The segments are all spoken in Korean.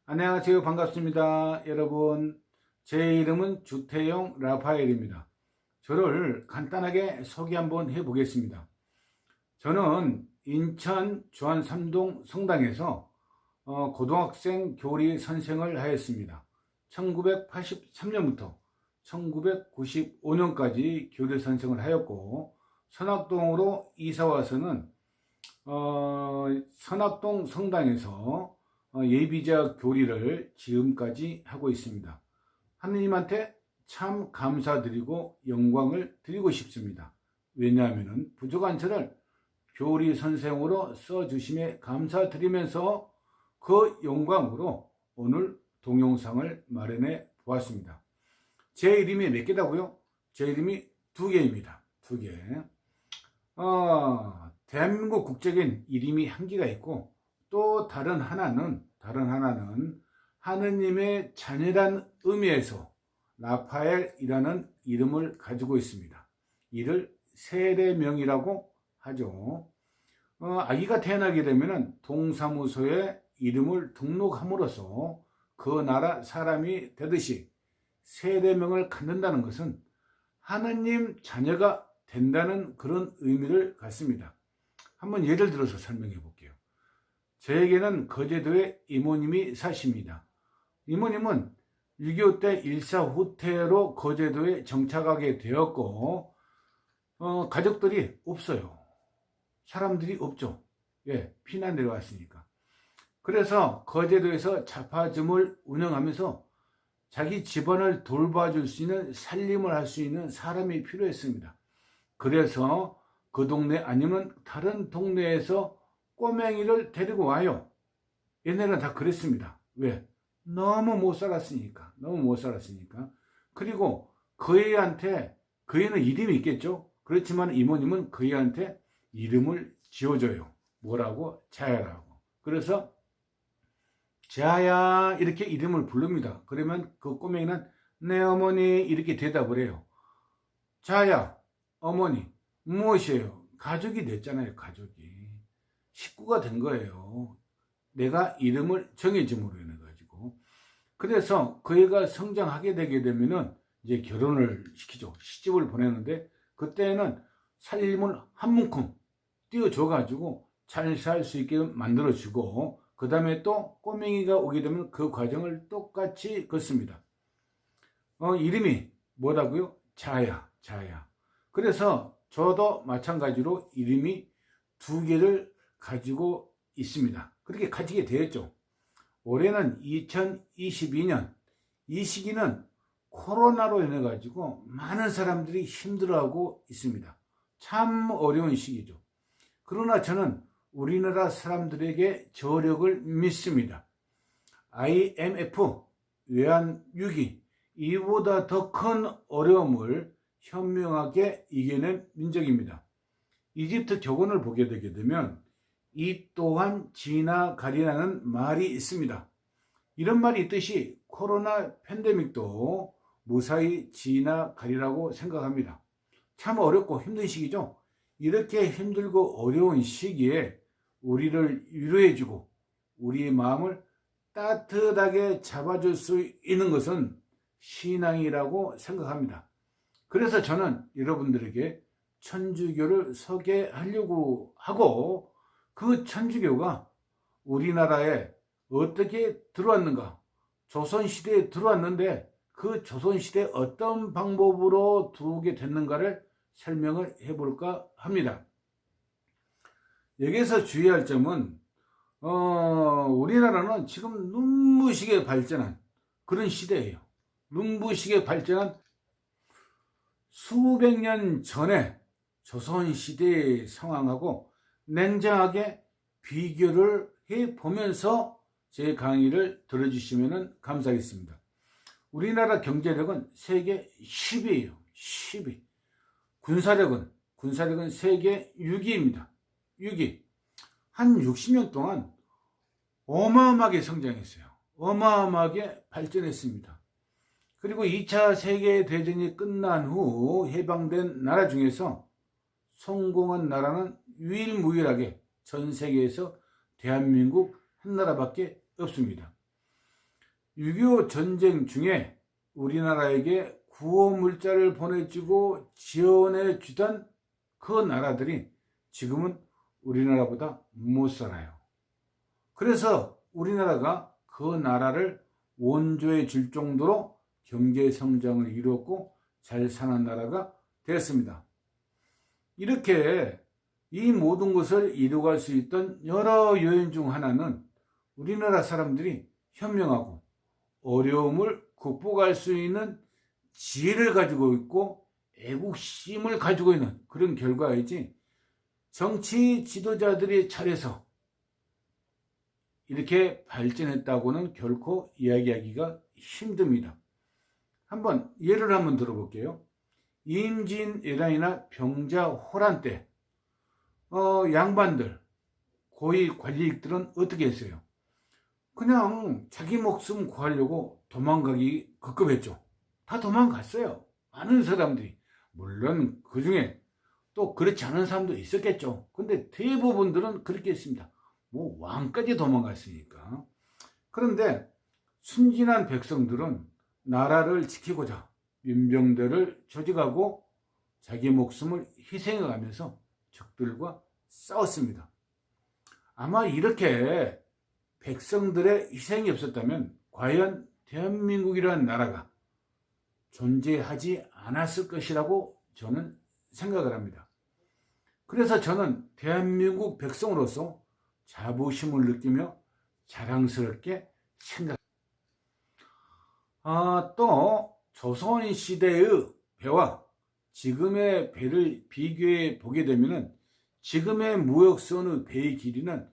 안녕하세요. 반갑습니다. 여러분, 제 이름은 주태용 라파엘입니다. 저를 간단하게 소개 한번 해보겠습니다. 저는 인천 주안 삼동 성당에서 고등학생 교리 선생을 하였습니다. 1983년부터 1995년까지 교리 선생을 하였고, 선악동으로 이사 와서는 선악동 성당에서 예비자 교리를 지금까지 하고 있습니다. 하느님한테 참 감사드리고 영광을 드리고 싶습니다. 왜냐하면 부족한 저를 교리 선생으로 써주심에 감사드리면서 그 영광으로 오늘 동영상을 마련해 보았습니다. 제 이름이 몇 개라고요? 제 이름이 두 개입니다. 두 개. 대한민국 국적인 이름이 한 개가 있고, 또 다른 하나는 하느님의 자녀란 의미에서 라파엘이라는 이름을 가지고 있습니다. 이를 세례명이라고 하죠. 아기가 태어나게 되면 동사무소에 이름을 등록함으로써 그 나라 사람이 되듯이 세례명을 갖는다는 것은 하느님 자녀가 된다는 그런 의미를 갖습니다. 한번 예를 들어서 설명해 볼게요. 저에게는 거제도에 이모님이 사십니다. 이모님은 6.25 때 일사 후퇴로 거제도에 정착하게 되었고, 가족들이 없어요. 사람들이 없죠. 예, 피난 내려왔으니까. 그래서 거제도에서 자파점을 운영하면서 자기 집안을 돌봐줄 수 있는, 살림을 할 수 있는 사람이 필요했습니다. 그래서 그 동네 아니면 다른 동네에서 꼬맹이를 데리고 와요. 옛날에는 다 그랬습니다. 왜? 너무 못 살았으니까. 그리고 그 애한테, 그 애는 이름이 있겠죠? 그렇지만 이모님은 그 애한테 이름을 지어줘요. 뭐라고? 자야라고. 그래서 자야 이렇게 이름을 부릅니다. 그러면 그 꼬맹이는 네 어머니 이렇게 대답을 해요. 자야, 어머니, 무엇이에요? 가족이 됐잖아요. 가족이. 식구가 된 거예요. 내가 이름을 정해줌으로 인해 가지고. 그래서 그 애가 성장하게 되게 되면은 이제 결혼을 시키죠. 시집을 보내는데, 그때는 살림을 한 문큼 띄워줘 가지고 잘 살 수 있게 만들어 주고, 그 다음에 또 꼬맹이가 오게 되면 그 과정을 똑같이 걷습니다. 이름이 뭐라고요? 자야. 그래서 저도 마찬가지로 이름이 두 개를 가지고 있습니다. 그렇게 가지게 되었죠. 올해는 2022년, 이 시기는 코로나로 인해 가지고 많은 사람들이 힘들어하고 있습니다. 참 어려운 시기죠. 그러나 저는 우리나라 사람들에게 저력을 믿습니다. IMF, 외환위기, 이보다 더 큰 어려움을 현명하게 이겨낸 민족입니다. 이집트 격언을 보게 되게 되면 이 또한 지나가리라는 말이 있습니다. 이런 말이 있듯이 코로나 팬데믹도 무사히 지나가리라고 생각합니다. 참 어렵고 힘든 시기죠. 이렇게 힘들고 어려운 시기에 우리를 위로해주고 우리의 마음을 따뜻하게 잡아줄 수 있는 것은 신앙이라고 생각합니다. 그래서 저는 여러분들에게 천주교를 소개하려고 하고, 그 천주교가 우리나라에 어떻게 들어왔는가, 조선시대에 들어왔는데 그 조선시대에 어떤 방법으로 들어오게 됐는가를 설명을 해볼까 합니다. 여기서 주의할 점은 우리나라는 지금 눈부시게 발전한 그런 시대예요. 눈부시게 발전한 수백 년 전에 조선시대의 상황하고 냉정하게 비교를 해보면서 제 강의를 들어주시면 감사하겠습니다. 우리나라 경제력은 세계 10위예요. 10위. 군사력은 세계 6위입니다. 6위. 한 60년 동안 어마어마하게 성장했어요. 어마어마하게 발전했습니다. 그리고 2차 세계대전이 끝난 후 해방된 나라 중에서 성공한 나라는 유일무이하게 전 세계에서 대한민국 한 나라밖에 없습니다. 6.25 전쟁 중에 우리나라에게 구호 물자를 보내주고 지원해 주던 그 나라들이 지금은 우리나라보다 못 살아요. 그래서 우리나라가 그 나라를 원조해 줄 정도로 경제 성장을 이루었고 잘 사는 나라가 되었습니다. 이렇게 이 모든 것을 이루어갈 수 있던 여러 요인 중 하나는 우리나라 사람들이 현명하고 어려움을 극복할 수 있는 지혜를 가지고 있고 애국심을 가지고 있는 그런 결과이지, 정치 지도자들이 잘해서 이렇게 발전했다고는 결코 이야기하기가 힘듭니다. 예를 한번 들어볼게요. 임진왜란이나 병자호란 때 양반들, 고위 관리들은 어떻게 했어요? 그냥 자기 목숨 구하려고 도망가기 급급했죠. 다 도망갔어요. 많은 사람들이. 물론 그 중에 또 그렇지 않은 사람도 있었겠죠. 근데 대부분들은 그렇게 했습니다. 뭐 왕까지 도망갔으니까. 그런데 순진한 백성들은 나라를 지키고자 민병대를 조직하고 자기 목숨을 희생해가면서 적들과 싸웠습니다. 아마 이렇게 백성들의 희생이 없었다면 과연 대한민국이라는 나라가 존재하지 않았을 것이라고 저는 생각을 합니다. 그래서 저는 대한민국 백성으로서 자부심을 느끼며 자랑스럽게 생각합니다. 또 조선시대의 배와 지금의 배를 비교해 보게 되면 지금의 무역선의 배의 길이는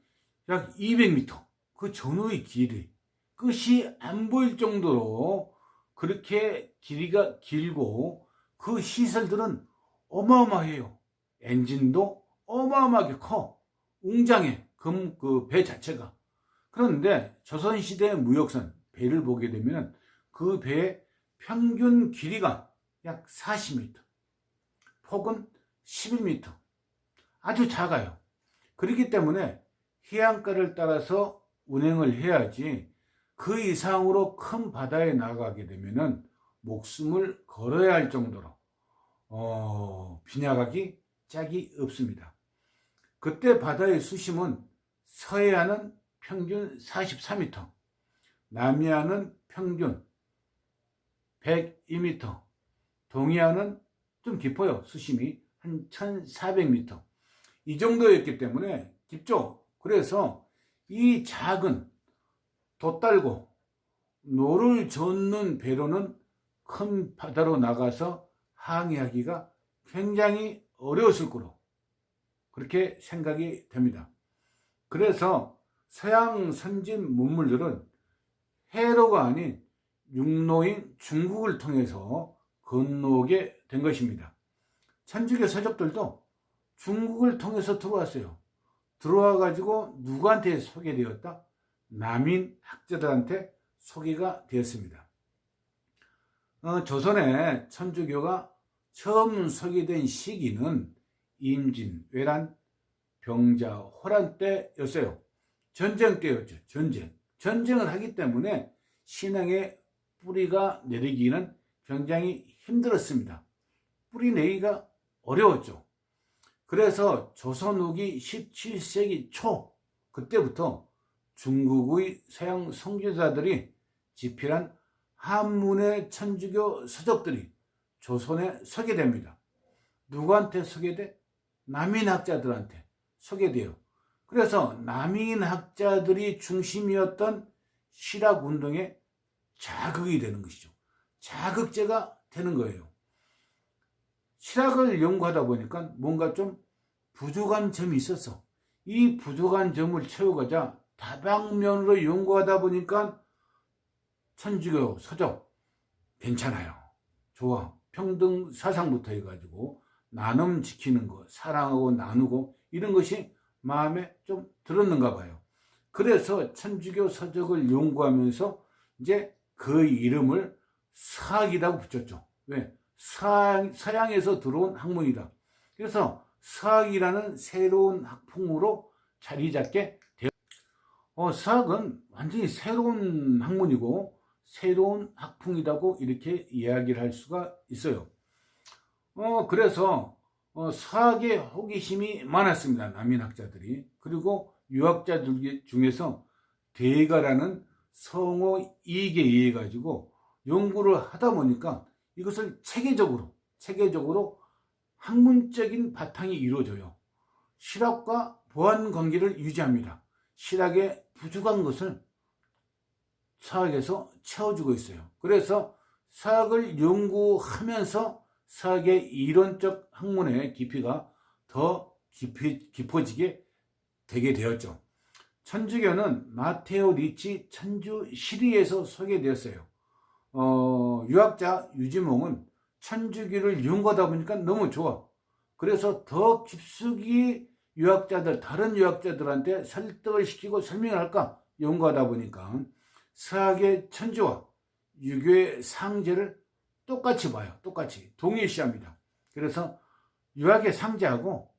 약 200m, 그 전후의 길이 끝이 안 보일 정도로 그렇게 길이가 길고 그 시설들은 어마어마해요. 엔진도 어마어마하게 커. 웅장해. 그 배 자체가. 그런데 조선시대 무역선 배를 보게 되면 그 배의 평균 길이가 약 40m, 폭은 11m. 아주 작아요. 그렇기 때문에 해안가를 따라서 운행을 해야지 그 이상으로 큰 바다에 나가게 되면은 목숨을 걸어야 할 정도로 빗나가기 짝이 없습니다. 그때 바다의 수심은 서해안은 평균 44m, 남해안은 평균 102m, 동해안은 좀 깊어요. 수심이 한 1400m. 이 정도였기 때문에 깊죠. 그래서 이 작은 돛달고 노를 젓는 배로는 큰 바다로 나가서 항해하기가 굉장히 어려웠을 거로 그렇게 생각이 됩니다. 그래서 서양 선진 문물들은 해로가 아닌 육로인 중국을 통해서 건너오게 된 것입니다. 천주교 서적들도 중국을 통해서 들어왔어요. 들어와 가지고 누구한테 소개되었다? 남인 학자들한테 소개가 되었습니다. 조선에 천주교가 처음 소개된 시기는 임진왜란, 병자호란 때였어요. 전쟁 때였죠. 전쟁을 하기 때문에 신앙의 뿌리가 내리기는 굉장히 힘들었습니다. 뿌리 내기가 어려웠죠. 그래서 조선 후기 17세기 초 그때부터 중국의 서양 선교사들이 집필한 한문의 천주교 서적들이 조선에 소개됩니다. 누구한테 소개돼? 남인학자들한테 소개돼요. 그래서 남인학자들이 중심이었던 실학운동에 자극이 되는 것이죠. 자극제가 되는 거예요. 실학을 연구하다 보니까 뭔가 좀 부족한 점이 있었어. 이 부족한 점을 채우고자 다방면으로 연구하다 보니까 천주교 서적 괜찮아요. 좋아. 평등 사상부터 해가지고 나눔 지키는 거, 사랑하고 나누고 이런 것이 마음에 좀 들었는가 봐요. 그래서 천주교 서적을 연구하면서 이제 그 이름을 서학이라고 붙였죠. 왜? 서양에서 들어온 학문이다. 그래서 서학이라는 새로운 학풍으로 자리 잡게 되었습니다. 서학은 완전히 새로운 학문이고 새로운 학풍이라고 이렇게 이야기를 할 수가 있어요. 그래서 서학에 호기심이 많았습니다. 남인학자들이. 그리고 유학자들 중에서 대가라는 성어 이익에 의해 가지고 연구를 하다 보니까 이것을 체계적으로 학문적인 바탕이 이루어져요. 실학과 보완 관계를 유지합니다. 실학에 부족한 것을 서학에서 채워주고 있어요. 그래서 서학을 연구하면서 서학의 이론적 학문의 깊이가 더 깊어지게 되게 되었죠. 천주교는 마테오 리치 천주 시리에서 소개되었어요. 유학자 유지몽은 천주교를 연구하다 보니까 너무 좋아. 그래서 더 깊숙이 다른 유학자들한테 설득을 시키고 설명을 할까 연구하다 보니까 서학의 천주와 유교의 상제를 똑같이 봐요. 똑같이 동일시합니다. 그래서 유학의 상제하고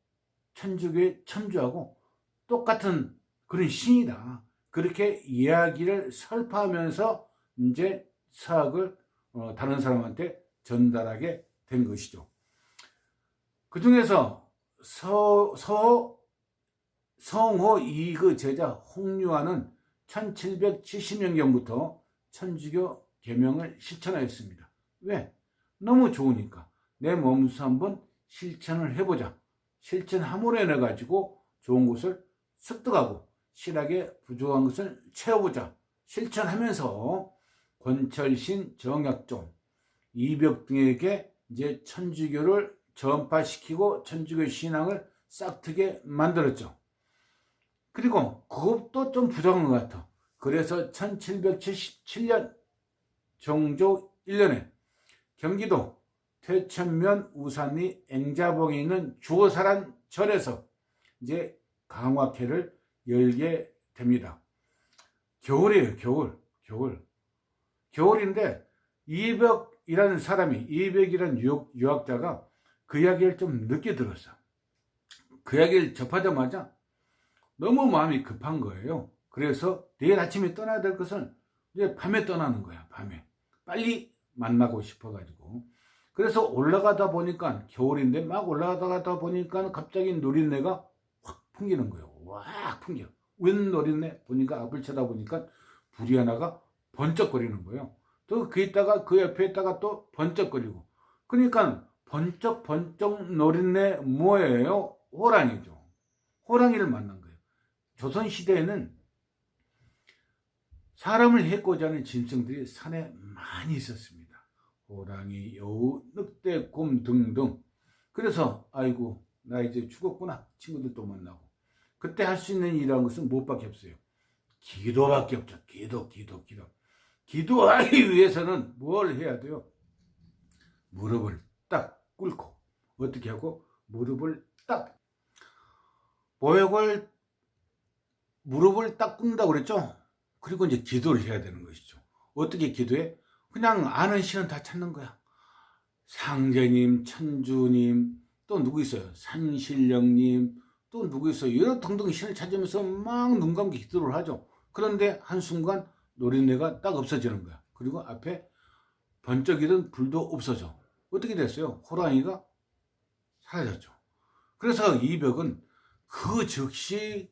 천주교의 천주하고 똑같은 그런 신이다. 그렇게 이야기를 설파하면서 이제 서학을 다른 사람한테 전달하게 된 것이죠. 그 중에서 성호 이그 제자 홍유아는 1770년경부터 천주교 계명을 실천하였습니다. 왜? 너무 좋으니까 내 몸소 한번 실천을 해보자. 실천함으로 인해 가지고 좋은 것을 습득하고 실학에 부족한 것을 채워보자. 실천하면서 권철신, 정약종, 이벽 등에게 이제 천주교를 전파시키고 천주교 신앙을 싹트게 만들었죠. 그리고 그것도 좀 부족한 것 같아. 그래서 1777년 정조 1년에 경기도 퇴천면 우산리 앵자봉에 있는 주어사란 절에서 이제 강화회를 열게 됩니다. 겨울이에요, 겨울인데 이백이라는 유학자가 그 이야기를 좀 늦게 들었어. 그 이야기를 접하자마자 너무 마음이 급한 거예요. 그래서 내일 아침에 떠나야 될 것을 이제 밤에 떠나는 거야. 밤에 빨리 만나고 싶어가지고. 그래서 올라가다 보니까 겨울인데 막 올라가다 보니까 갑자기 노린내가 확 풍기는 거예요. 확 풍겨. 웬 노린내? 보니까 앞을 쳐다보니까 불이 하나가 번쩍거리는 거예요. 또 그 옆에 있다가 또 번쩍거리고. 그러니까 번쩍 노린내 뭐예요? 호랑이죠. 호랑이를 만난 거예요. 조선시대에는 사람을 해코지 하는 짐승들이 산에 많이 있었습니다. 호랑이, 여우, 늑대, 곰 등등. 그래서 아이고 나 이제 죽었구나. 친구들도 만나고. 그때 할 수 있는 일이라는 것은 무엇밖에 없어요. 기도밖에 없죠. 기도. 기도하기 위해서는 뭘 해야 돼요? 무릎을 딱 꿇고. 어떻게 하고? 무릎을 딱 무릎을 딱 꿇는다고 그랬죠? 그리고 이제 기도를 해야 되는 것이죠. 어떻게 기도해? 그냥 아는 신은 다 찾는 거야. 상제님, 천주님, 또 누구 있어요? 산신령님, 또 누구 있어요? 여러 등등 신을 찾으면서 막 눈 감고 기도를 하죠. 그런데 한순간 노린내가 딱 없어지는 거야. 그리고 앞에 번쩍이던 불도 없어져. 어떻게 됐어요? 호랑이가 사라졌죠. 그래서 이벽은 그 즉시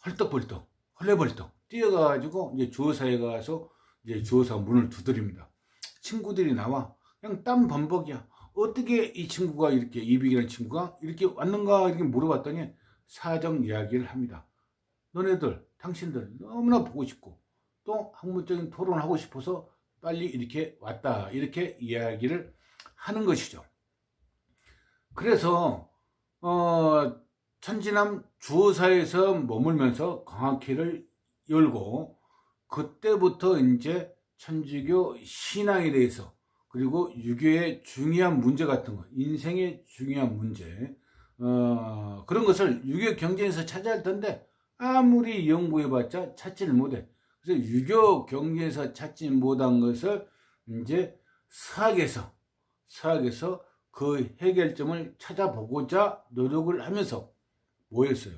헐레벌떡 뛰어가지고 이제 주어사에 가서 이제 주어사 문을 두드립니다. 친구들이 나와. 그냥 땀 범벅이야. 어떻게 이 친구가 이렇게 이백이라는 친구가 이렇게 왔는가 이렇게 물어봤더니 사정 이야기를 합니다. 너네들, 당신들 너무나 보고 싶고 또 학문적인 토론을 하고 싶어서 빨리 이렇게 왔다. 이렇게 이야기를 하는 것이죠. 그래서 천지남 주어사에서 머물면서 강학회를 열고 그때부터 이제 천주교 신앙에 대해서 그리고 유교의 중요한 문제 같은 거, 인생의 중요한 문제 그런 것을 유교 경전에서 찾아야 할 텐데 아무리 연구해봤자 찾지를 못해. 그래서 유교 경전에서 찾지 못한 것을 이제 서학에서 그 해결점을 찾아보고자 노력을 하면서 뭐였어요?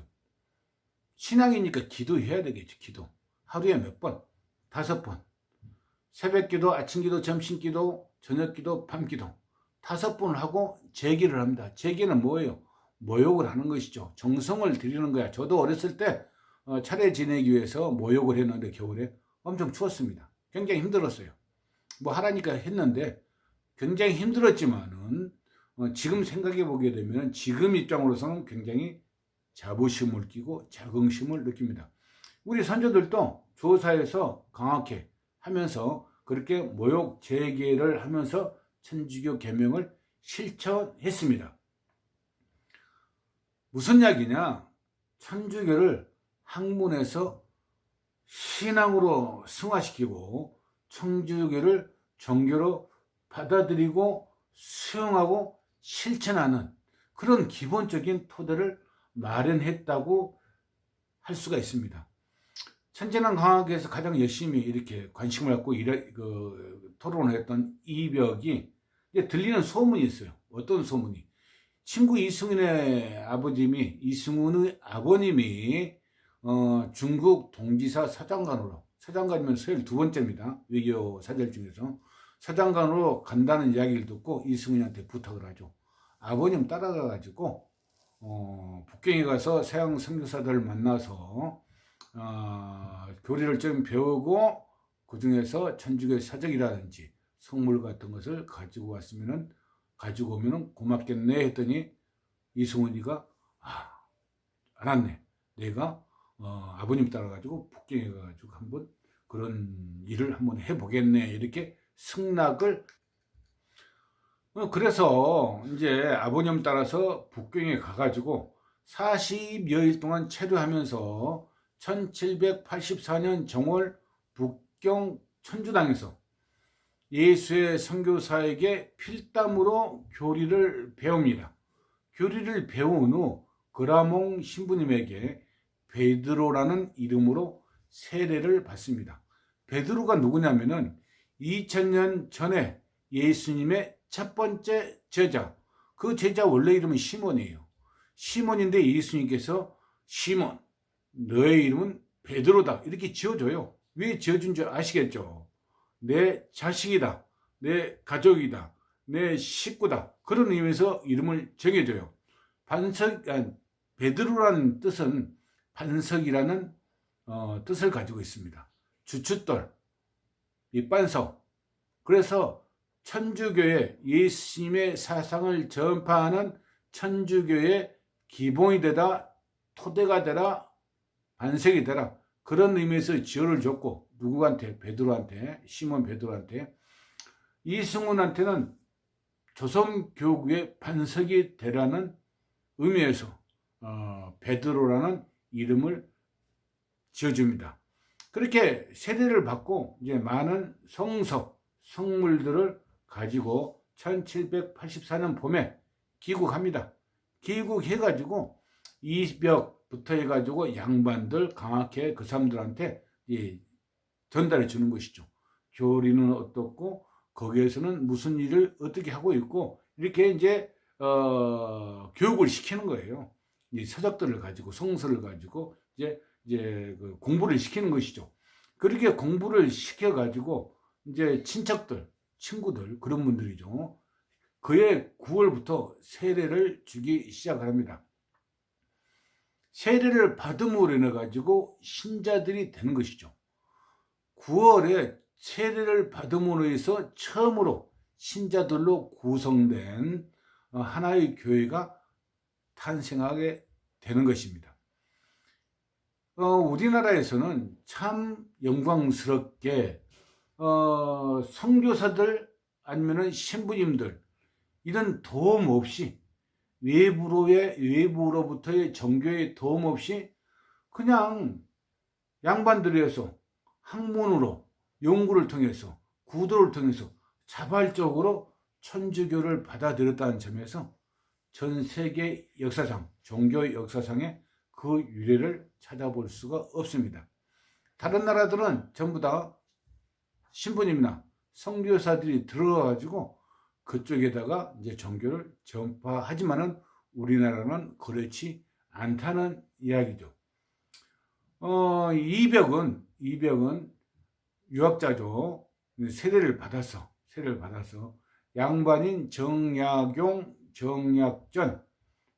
신앙이니까 기도해야 되겠죠. 기도. 하루에 몇 번? 5번. 새벽기도, 아침기도, 점심기도, 저녁기도, 밤기도 5번을 하고 제기를 합니다. 제기는 뭐예요? 모욕을 하는 것이죠. 정성을 들이는 거야. 저도 어렸을 때 차례 지내기 위해서 모욕을 했는데 겨울에 엄청 추웠습니다. 굉장히 힘들었어요. 뭐 하라니까 했는데 굉장히 힘들었지만은 지금 생각해 보게 되면 지금 입장으로서는 굉장히 자부심을 끼고 자긍심을 느낍니다. 우리 선조들도 조사에서 강하게 하면서 그렇게 모욕 재개를 하면서 천주교 계명을 실천했습니다. 무슨 이야기냐? 천주교를 학문에서 신앙으로 승화시키고 천주교를 종교로 받아들이고 수용하고 실천하는 그런 기본적인 토대를 마련했다고 할 수가 있습니다. 천진환 강학에서 가장 열심히 이렇게 관심을 갖고 토론을 했던 이벽이 들리는 소문이 있어요. 어떤 소문이? 친구 이승훈의 아버님이 중국 동지사 사장관이면 서열 2번째입니다. 외교 사절 중에서 사장관으로 간다는 이야기를 듣고 이승훈한테 부탁을 하죠. 아버님 따라가가지고 북경에 가서 서양 선교사들을 만나서 교리를 좀 배우고 그 중에서 천주교의 사적이라든지 성물 같은 것을 가지고 오면은 고맙겠네 했더니 이승훈이가 알았네. 내가 아버님 따라가지고 북경에 가가지고 한번 그런 일을 한번 해보겠네. 이렇게 승낙을 그래서 이제 아버님 따라서 북경에 가가지고 40여일 동안 체류하면서 1784년 정월 북경 천주당에서 예수의 선교사에게 필담으로 교리를 배웁니다. 교리를 배운 후 그라몽 신부님에게 베드로라는 이름으로 세례를 받습니다. 베드로가 누구냐면은 2000년 전에 예수님의 첫 번째 제자, 그 제자 원래 이름은 시몬이에요. 시몬인데 예수님께서 시몬, 너의 이름은 베드로다 이렇게 지어줘요. 왜 지어준 줄 아시겠죠? 내 자식이다, 내 가족이다, 내 식구다, 그런 의미에서 이름을 정해줘요. 베드로라는 뜻은 반석이라는 뜻을 가지고 있습니다. 주춧돌, 밑반석. 그래서 천주교의 예수님의 사상을 전파하는 천주교의 기본이 되다, 토대가 되라, 반석이 되라, 그런 의미에서 지어를 줬고, 누구한테? 베드로한테, 시몬 베드로한테. 이승훈한테는 조선교구의 반석이 되라는 의미에서 베드로라는 이름을 지어줍니다. 그렇게 세례를 받고 이제 많은 성물들을 가지고 1784년 봄에 귀국합니다. 귀국해가지고 이벽부터 해가지고 양반들 강하게 그 사람들한테 전달해 주는 것이죠. 교리는 어떻고 거기에서는 무슨 일을 어떻게 하고 있고 이렇게 이제 교육을 시키는 거예요. 이 서적들을 가지고 성서를 가지고 이제 그 공부를 시키는 것이죠. 그렇게 공부를 시켜가지고 이제 친척들, 친구들 그런 분들이죠. 그해 9월부터 세례를 주기 시작을 합니다. 세례를 받음으로 인해 가지고 신자들이 되는 것이죠. 9월에 세례를 받음으로 해서 처음으로 신자들로 구성된 하나의 교회가 탄생하게 되는 것입니다. 우리나라에서는 참 영광스럽게 선교사들 아니면 신부님들 이런 도움 없이 외부로부터의 종교의 도움 없이 그냥 양반들에서 학문으로 연구를 통해서 구도를 통해서 자발적으로 천주교를 받아들였다는 점에서 전 세계 역사상, 종교 역사상에 그 유래를 찾아볼 수가 없습니다. 다른 나라들은 전부 다 신부님이나 선교사들이 들어가가지고 그쪽에다가 이제 종교를 전파하지만은 우리나라는 그렇지 않다는 이야기죠. 이벽은 유학자죠. 세례를 받았어. 양반인 정약용, 정약전,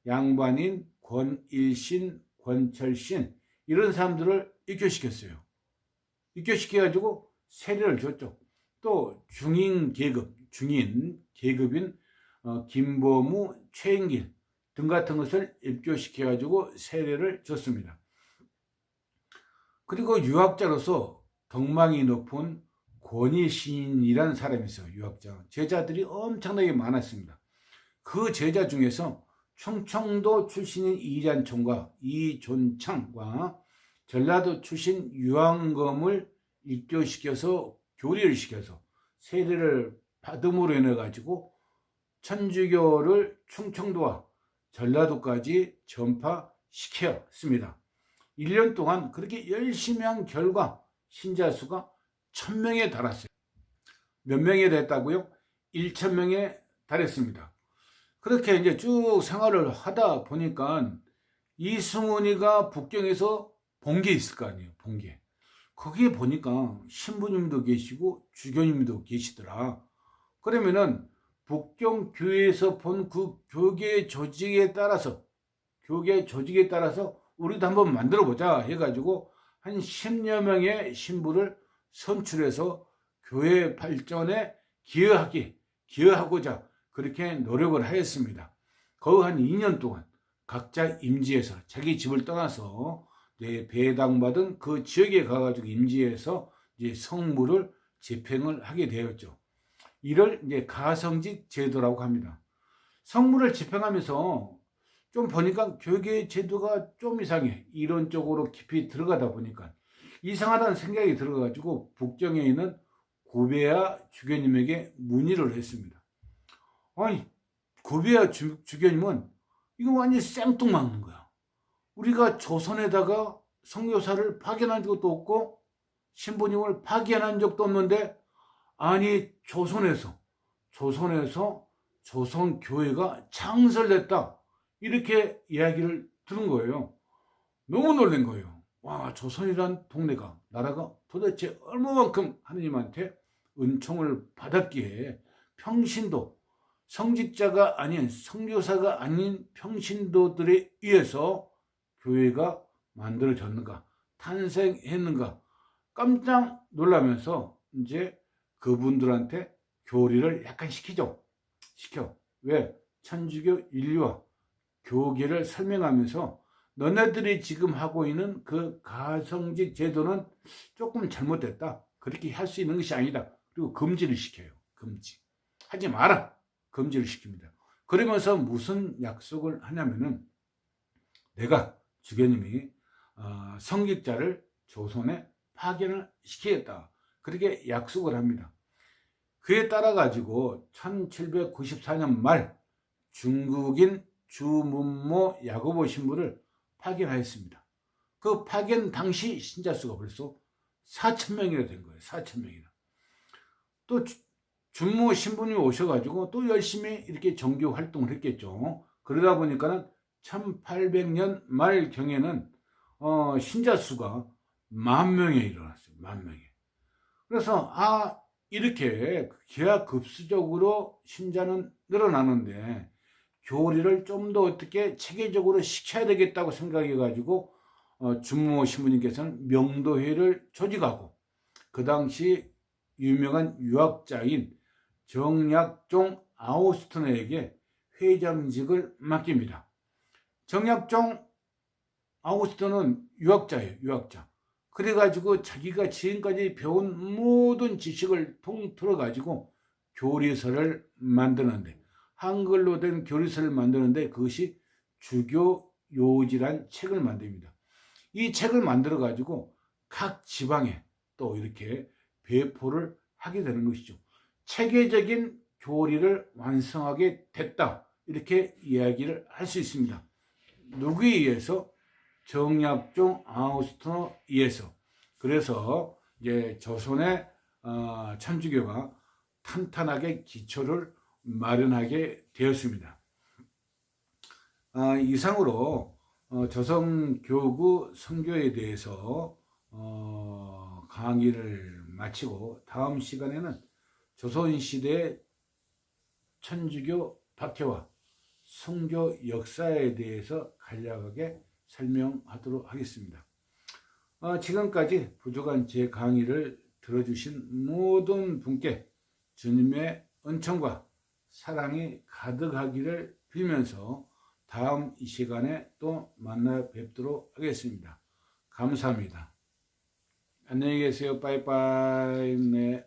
양반인 권일신, 권철신 이런 사람들을 입교시켰어요. 입교시켜가지고 세례를 줬죠. 또 중인 계급인 김보무, 최인길 등 같은 것을 입교시켜가지고 세례를 줬습니다. 그리고 유학자로서 덕망이 높은 권일신이라는 사람이 있어요. 유학자. 제자들이 엄청나게 많았습니다. 그 제자 중에서 충청도 출신인 이존창과 전라도 출신 유황검을 입교시켜서 교리를 시켜서 세례를 받음으로 인해 가지고 천주교를 충청도와 전라도까지 전파시켰습니다. 1년 동안 그렇게 열심히 한 결과 신자 수가 1000명에 달았어요. 몇 명이 됐다고요? 1000명에 달했습니다. 그렇게 이제 쭉 생활을 하다 보니까 이승훈이가 북경에서 본 게 있을 거 아니에요. 본 게. 거기에 보니까 신부님도 계시고 주교님도 계시더라. 그러면은 북경 교회에서 본 그 교계 조직에 따라서 우리도 한번 만들어 보자 해가지고 한 10여 명의 신부를 선출해서 교회 발전에 기여하고자 그렇게 노력을 하였습니다. 거의 한 2년 동안 각자 임지에서 자기 집을 떠나서 배당받은 그 지역에 가가지고 임지에서 이제 성물을 집행을 하게 되었죠. 이를 이제 가성직 제도라고 합니다. 성물을 집행하면서 좀 보니까 교계 제도가 좀 이상해. 이론적으로 깊이 들어가다 보니까 이상하다는 생각이 들어가지고 북경에 있는 구배야 주교님에게 문의를 했습니다. 아니, 구배야 주교님은 이거 완전히 생뚱맞는 거야. 우리가 조선에다가 선교사를 파견한 적도 없고 신부님을 파견한 적도 없는데 아니 조선에서 조선교회가 창설됐다 이렇게 이야기를 들은 거예요. 너무 놀란 거예요. 와, 조선이란 동네가 나라가 도대체 얼마만큼 하느님한테 은총을 받았기에 평신도 성직자가 아닌 선교사가 아닌 평신도들에 의해서 교회가 만들어졌는가 탄생했는가 깜짝 놀라면서 이제 그분들한테 교리를 약간 시켜. 왜? 천주교 인류와 교계를 설명하면서 너네들이 지금 하고 있는 그 가성직 제도는 조금 잘못됐다. 그렇게 할 수 있는 것이 아니다. 그리고 금지를 시켜요. 하지 마라. 금지를 시킵니다. 그러면서 무슨 약속을 하냐면은 내가 주교님이 성직자를 조선에 파견을 시키겠다. 그렇게 약속을 합니다. 그에 따라 가지고 1794년 말 중국인 주문모 야고보 신부를 파견하였습니다. 그 파견 당시 신자 수가 벌써 4,000명이나 된 거예요. 4,000명이나. 또 준무 신부님이 오셔가지고 또 열심히 이렇게 정교 활동을 했겠죠. 그러다 보니까는 1800년 말 경에는 신자 수가 10,000명에 일어났어요. 10,000명에. 그래서 이렇게 기하급수적으로 신자는 늘어나는데 교리를 좀 더 어떻게 체계적으로 시켜야 되겠다고 생각해가지고 준무 신부님께서는 명도회를 조직하고 그 당시 유명한 유학자인 정약종 아우스트너에게 회장직을 맡깁니다. 정약종 아우스트너는 유학자예요. 유학자. 그래가지고 자기가 지금까지 배운 모든 지식을 통틀어 가지고 교리서를 만드는데 한글로 된 교리서를 만드는데 그것이 주교요지란 책을 만듭니다. 이 책을 만들어 가지고 각 지방에 또 이렇게 배포를 하게 되는 것이죠. 체계적인 교리를 완성하게 됐다. 이렇게 이야기를 할 수 있습니다. 누구에 의해서? 정약종 아우스트너에 의해서. 그래서 이제 조선의 천주교가 탄탄하게 기초를 마련하게 되었습니다. 이상으로 조선교구 선교에 대해서 강의를 마치고 다음 시간에는 조선시대의 천주교 박해와 성교 역사에 대해서 간략하게 설명하도록 하겠습니다. 지금까지 부족한 제 강의를 들어주신 모든 분께 주님의 은총과 사랑이 가득하기를 빌면서 다음 이 시간에 또 만나 뵙도록 하겠습니다. 감사합니다. 안녕히 계세요. 빠이빠이. 네.